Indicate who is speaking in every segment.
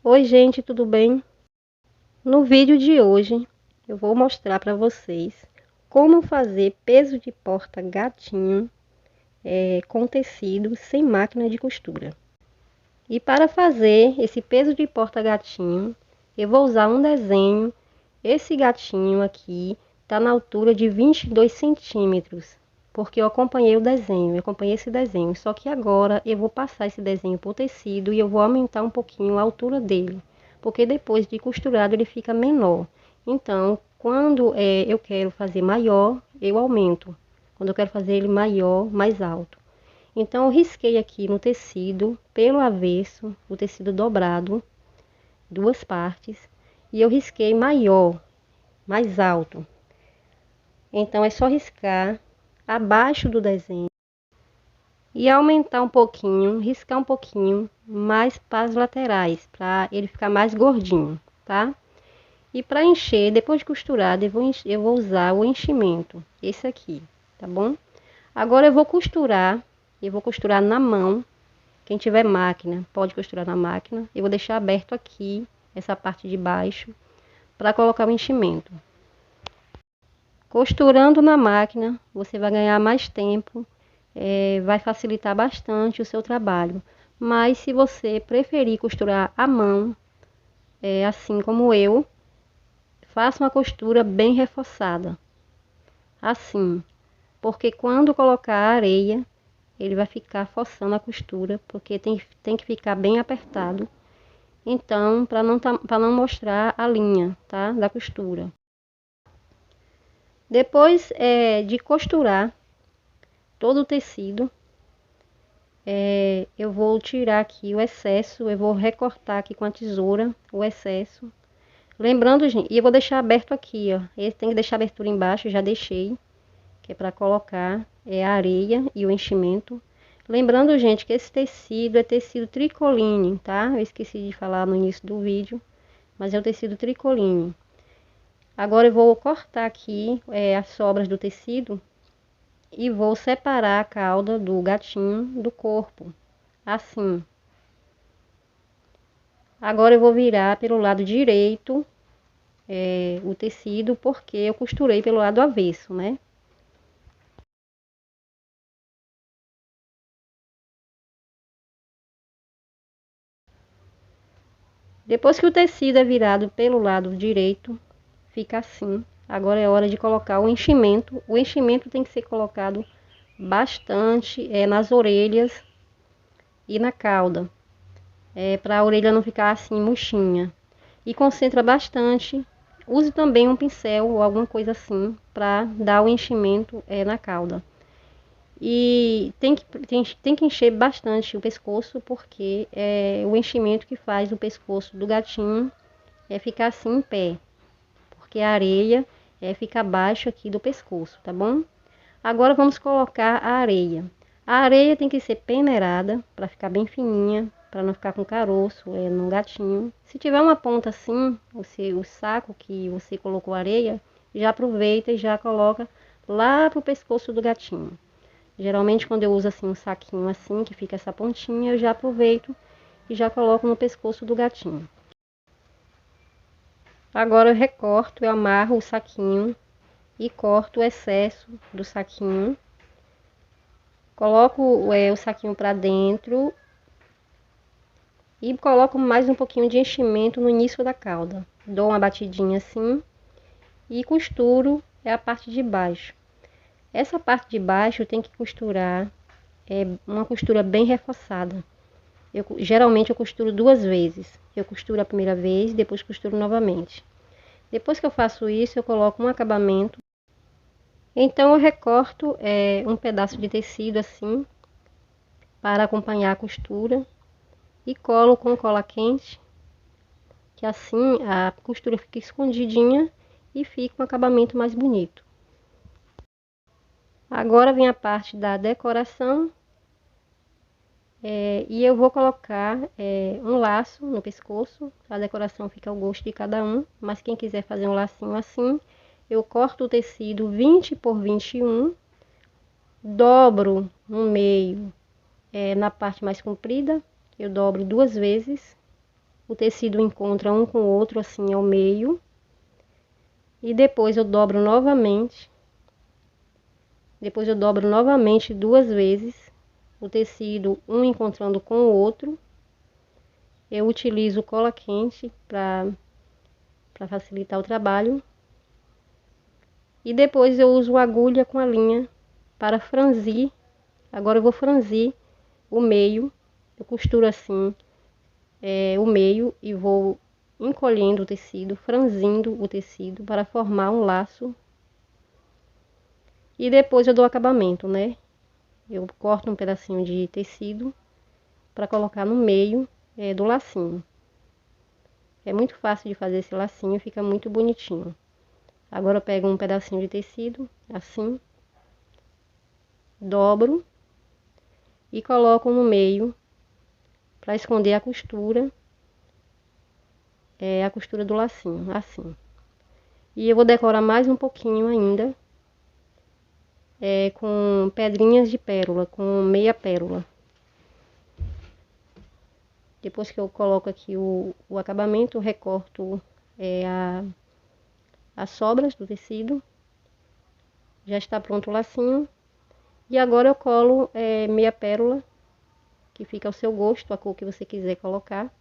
Speaker 1: Oi gente, tudo bem? No vídeo de hoje eu vou mostrar para vocês como fazer peso de porta gatinho com tecido sem máquina de costura. E para fazer esse peso de porta gatinho, eu vou usar um desenho. Esse gatinho aqui está na altura de 22 centímetros, porque eu acompanhei esse desenho. Só que agora eu vou passar esse desenho por tecido e eu vou aumentar um pouquinho a altura dele, porque depois de costurado ele fica menor. Então, quando eu quero fazer maior, eu aumento. Quando eu quero fazer ele maior, mais alto. Então, eu risquei aqui no tecido, pelo avesso, o tecido dobrado, duas partes, e eu risquei maior, mais alto. Então, é só riscar abaixo do desenho e aumentar um pouquinho, riscar um pouquinho mais para as laterais, para ele ficar mais gordinho, tá? E para encher, depois de costurado, eu vou usar o enchimento, esse aqui, tá bom? Agora eu vou costurar na mão. Quem tiver máquina, pode costurar na máquina. Eu vou deixar aberto aqui, essa parte de baixo, para colocar o enchimento. Costurando na máquina, você vai ganhar mais tempo, vai facilitar bastante o seu trabalho. Mas se você preferir costurar à mão, assim como eu, faça uma costura bem reforçada. Assim, porque quando colocar a areia, ele vai ficar forçando a costura, porque tem que ficar bem apertado. Então, para não mostrar a linha, tá? Da costura. Depois de costurar todo o tecido, eu vou tirar aqui o excesso, eu vou recortar aqui com a tesoura o excesso. Lembrando, gente, e eu vou deixar aberto aqui, ó. Esse tem que deixar a abertura embaixo, já deixei, que é para colocar a areia e o enchimento. Lembrando, gente, que esse tecido é tecido tricoline, tá? Eu esqueci de falar no início do vídeo, mas é o tecido tricoline. Agora eu vou cortar aqui as sobras do tecido e vou separar a cauda do gatinho do corpo, assim. Agora eu vou virar pelo lado direito o tecido, porque eu costurei pelo lado avesso, né? Depois que o tecido é virado pelo lado direito, fica assim. Agora é hora de colocar o enchimento. O enchimento tem que ser colocado bastante nas orelhas e na cauda, para a orelha não ficar assim murchinha. E concentra bastante. Use também um pincel ou alguma coisa assim para dar o enchimento na cauda. E tem que encher bastante o pescoço, porque é o enchimento que faz o pescoço do gatinho ficar assim em pé, porque a areia fica abaixo aqui do pescoço, tá bom? Agora vamos colocar a areia. A areia tem que ser peneirada para ficar bem fininha, para não ficar com caroço no gatinho. Se tiver uma ponta assim, o saco que você colocou areia, já aproveita e já coloca lá pro pescoço do gatinho. Geralmente quando eu uso assim um saquinho assim, que fica essa pontinha, eu já aproveito e já coloco no pescoço do gatinho. Agora eu recorto, eu amarro o saquinho e corto o excesso do saquinho. Coloco o saquinho para dentro e coloco mais um pouquinho de enchimento no início da cauda. Dou uma batidinha assim e costuro a parte de baixo. Essa parte de baixo tem que costurar uma costura bem reforçada. Geralmente eu costuro duas vezes. Eu costuro a primeira vez, depois costuro novamente. Depois que eu faço isso, eu coloco um acabamento. Então eu recorto um pedaço de tecido assim, para acompanhar a costura, e colo com cola quente, que assim a costura fica escondidinha e fica um acabamento mais bonito. Agora vem a parte da decoração. E eu vou colocar um laço no pescoço. A decoração fica ao gosto de cada um, mas quem quiser fazer um lacinho assim, eu corto o tecido 20 por 21, dobro no meio, na parte mais comprida, eu dobro duas vezes o tecido encontra um com o outro assim ao meio. E depois eu dobro novamente. Depois eu dobro novamente 2 vezes. O tecido um encontrando com o outro. Eu utilizo cola quente para facilitar o trabalho. E depois eu uso agulha com a linha para franzir. Agora eu vou franzir o meio. Eu costuro assim o meio e vou encolhendo o tecido, franzindo o tecido para formar um laço. E depois eu dou acabamento, né? Eu corto um pedacinho de tecido para colocar no meio do lacinho. É muito fácil de fazer esse lacinho, fica muito bonitinho. Agora eu pego um pedacinho de tecido, assim, dobro e coloco no meio para esconder a costura do lacinho, assim. E eu vou decorar mais um pouquinho ainda, com pedrinhas de pérola, com meia pérola. Depois que eu coloco aqui o acabamento, eu recorto as sobras do tecido. Já está pronto o lacinho. E agora eu colo meia pérola, que fica ao seu gosto, a cor que você quiser colocar.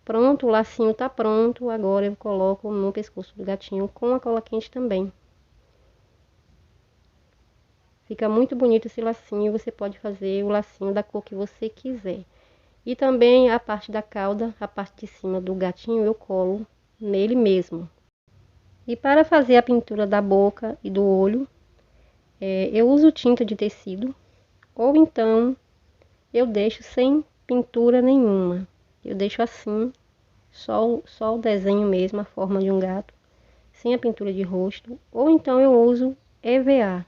Speaker 1: Pronto, o lacinho tá pronto. Agora eu coloco no pescoço do gatinho com a cola quente também. Fica muito bonito esse lacinho. Você pode fazer o lacinho da cor que você quiser. E também a parte da cauda, a parte de cima do gatinho, eu colo nele mesmo. E para fazer a pintura da boca e do olho, eu uso tinta de tecido, ou então eu deixo sem pintura nenhuma. Eu deixo assim, só o desenho mesmo, a forma de um gato, sem a pintura de rosto. Ou então eu uso EVA.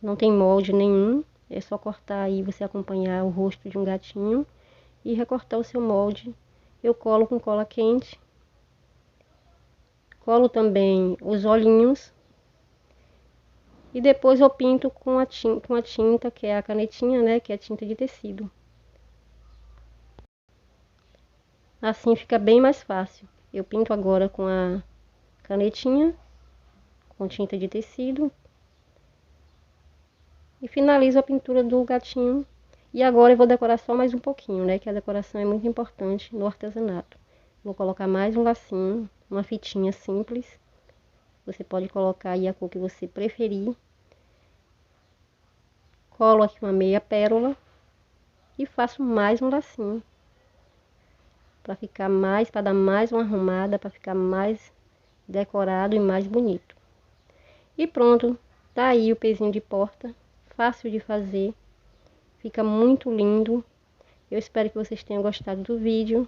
Speaker 1: Não tem molde nenhum, é só cortar aí, você acompanhar o rosto de um gatinho e recortar o seu molde. Eu colo com cola quente. Colo também os olhinhos. E depois eu pinto com a tinta, que é a canetinha, né? Que é tinta de tecido. Assim fica bem mais fácil. Eu pinto agora com a canetinha, com tinta de tecido. E finalizo a pintura do gatinho. E agora eu vou decorar só mais um pouquinho, né? Que a decoração é muito importante no artesanato. Vou colocar mais um lacinho, uma fitinha simples. Você pode colocar aí a cor que você preferir. Colo aqui uma meia pérola e faço mais um lacinho. Para dar mais uma arrumada, para ficar mais decorado e mais bonito. E pronto, tá aí o pezinho de porta, fácil de fazer, fica muito lindo. Eu espero que vocês tenham gostado do vídeo.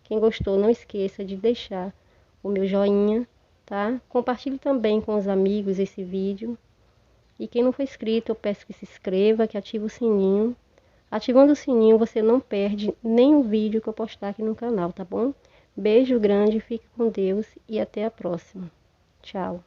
Speaker 1: Quem gostou, não esqueça de deixar o meu joinha, tá? Compartilhe também com os amigos esse vídeo. E quem não for inscrito, eu peço que se inscreva, que ative o sininho. Ativando o sininho, você não perde nenhum vídeo que eu postar aqui no canal, tá bom? Beijo grande, fique com Deus e até a próxima. Tchau.